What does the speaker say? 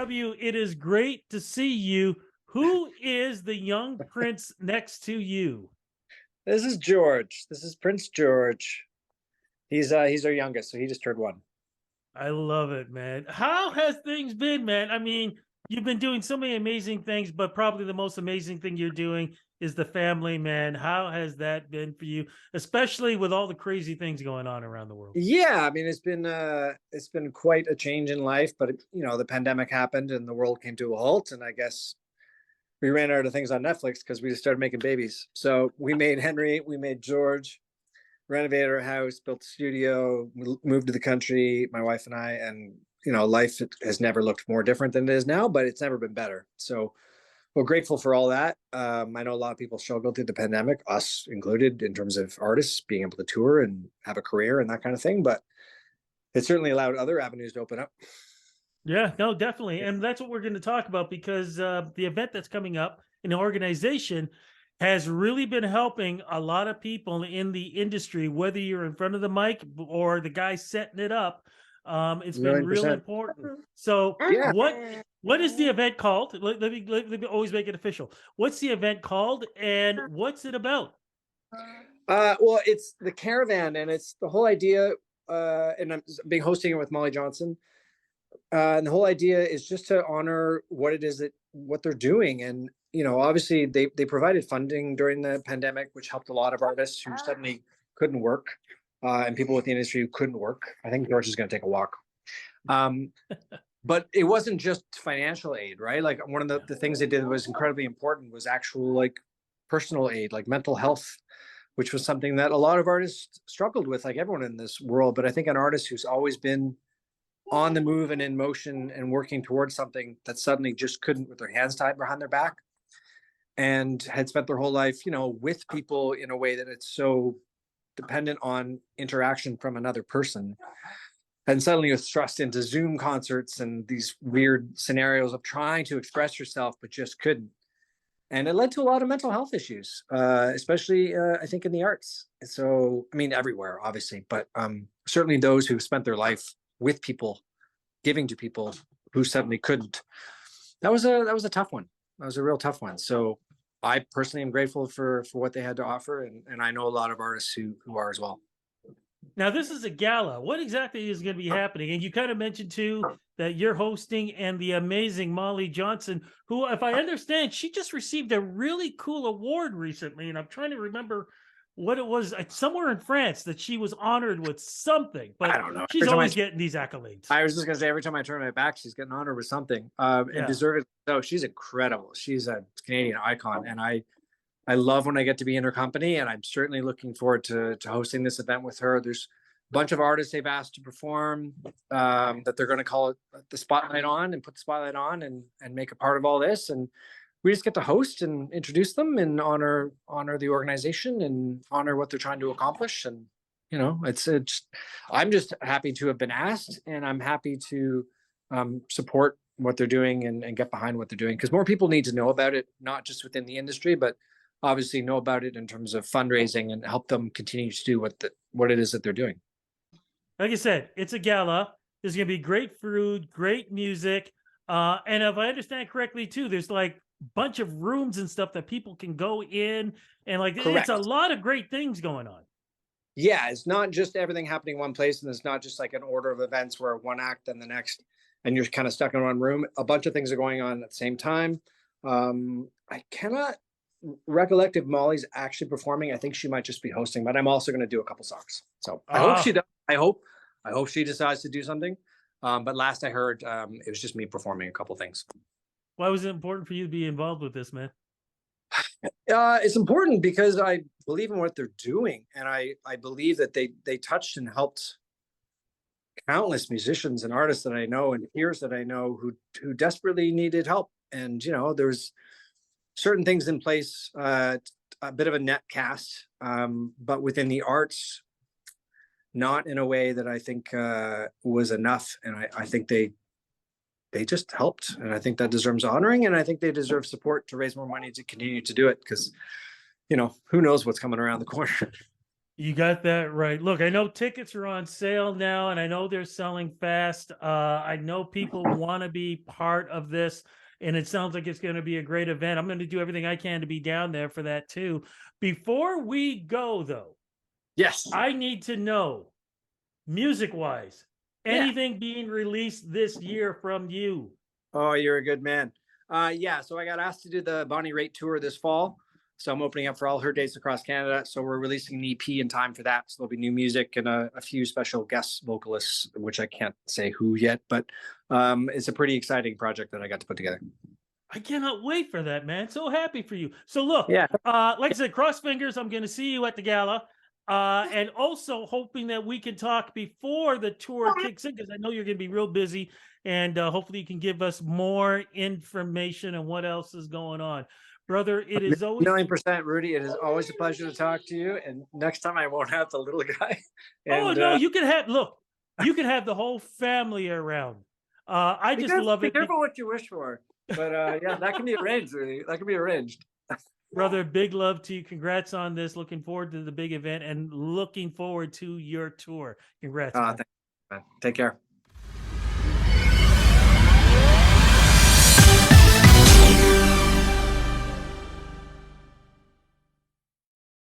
ITW, it is great to see you. Who is the young prince next to you? This is George. This is Prince George. He's our youngest, so he just turned 1. I love it, man. How has things been, man? I mean, you've been doing so many amazing things, but probably the most amazing thing you're doing is the family, man. How has that been for you, especially with all the crazy things going on around the world? Yeah, I mean it's been quite a change in life, but the pandemic happened and the world came to a halt, and I guess we ran out of things on Netflix because we just started making babies. So we made Henry, we made George, renovated our house, built a studio, moved to the country, my wife and I, and life has never looked more different than it is now, but it's never been better. So we're grateful for all that. I know a lot of people struggled through the pandemic, us included, in terms of artists being able to tour and have a career and that kind of thing. But it certainly allowed other avenues to open up. Yeah, no, definitely. And that's what we're going to talk about because the event that's coming up in the organization has really been helping a lot of people in the industry, whether you're in front of the mic or the guy setting it up. It's been real 1,000,000%. important. So, Yeah. what is the event called? Let me always make it official. What's the event called, and what's it about? Well, it's the Caravan, and it's the whole idea. And I'm being hosting it with Molly Johnson. And the whole idea is just to honor what it is that what they're doing. And obviously they provided funding during the pandemic, which helped a lot of artists who suddenly couldn't work, and people with the industry who couldn't work. I think George is going to take a walk. But it wasn't just financial aid, right? Like one of the things they did that was incredibly important was actual like personal aid, like mental health, which was something that a lot of artists struggled with, like everyone in this world. But I think an artist who's always been on the move and in motion and working towards something that suddenly just couldn't, with their hands tied behind their back, and had spent their whole life, with people in a way that it's so dependent on interaction from another person. And suddenly you're thrust into Zoom concerts and these weird scenarios of trying to express yourself, but just couldn't. And it led to a lot of mental health issues, especially, I think, in the arts. So, I mean, everywhere, obviously, but certainly those who spent their life with people, giving to people who suddenly couldn't. That was a tough one. That was a real tough one. So I personally am grateful for what they had to offer, and I know a lot of artists who are as well. Now, this is a gala. What exactly is going to be happening? And you kind of mentioned too that you're hosting, and the amazing Molly Johnson, who, if I understand, she just received a really cool award recently. And I'm trying to remember what it was, somewhere in France, that she was honored with something. But I don't know. she's always getting these accolades. I was just gonna say, every time I turn my back, she's getting honored with something, and deserved. So she's incredible. She's a Canadian icon, and I love when I get to be in her company, and I'm certainly looking forward to hosting this event with her. There's a bunch of artists they've asked to perform, that they're going to call it the spotlight on, and put the spotlight on, and make a part of all this. And we just get to host and introduce them and honor the organization and honor what they're trying to accomplish. And it's I'm just happy to have been asked, and I'm happy to support what they're doing and get behind what they're doing, because more people need to know about it, not just within the industry, but obviously know about it in terms of fundraising, and help them continue to do what it is that they're doing. Like I said, it's a gala. There's going to be great food, great music. And if I understand correctly too, there's like a bunch of rooms and stuff that people can go in, and like Correct. It's a lot of great things going on. Yeah, it's not just everything happening in one place, and it's not just like an order of events where one act and the next, and you're kind of stuck in one room. A bunch of things are going on at the same time. I cannot recollect if Molly's actually performing. I think she might just be hosting, but I'm also going to do a couple songs. So I hope she does. I hope she decides to do something. But last I heard, it was just me performing a couple things. Why was it important for you to be involved with this, man? It's important because I believe in what they're doing, and I believe that they touched and helped countless musicians and artists that I know, and peers that I know, who desperately needed help. And there's certain things in place, a bit of a net cast, but within the arts, not in a way that I think was enough. And I think they just helped, and I think that deserves honoring, and I think they deserve support to raise more money to continue to do it, because who knows what's coming around the corner. You got that right. Look, I know tickets are on sale now, and I know they're selling fast. I know people want to be part of this, and it sounds like it's going to be a great event. I'm going to do everything I can to be down there for that too. Before we go, though, Yes. I need to know, music-wise, Yeah. anything being released this year from you? Oh, you're a good man. Yeah, so I got asked to do the Bonnie Raitt tour this fall. So I'm opening up for all her dates across Canada. So we're releasing an EP in time for that. So there'll be new music and a few special guest vocalists, which I can't say who yet, but it's a pretty exciting project that I got to put together. I cannot wait for that, man. So happy for you. So look, Yeah. like I said, cross fingers, I'm going to see you at the gala. And also hoping that we can talk before the tour kicks in, because I know you're going to be real busy, and hopefully you can give us more information on what else is going on. Brother, it is always... $1,000,000%, Rudy. It is always a pleasure to talk to you. And next time I won't have the little guy. Oh, And, no, you can have, look, you can have the whole family around. I just love be it. careful what you wish for. But yeah, that can be arranged, Rudy. That can be arranged. Brother, big love to you. Congrats on this. Looking forward to the big event and looking forward to your tour. Congrats, man. Thanks, man. Take care.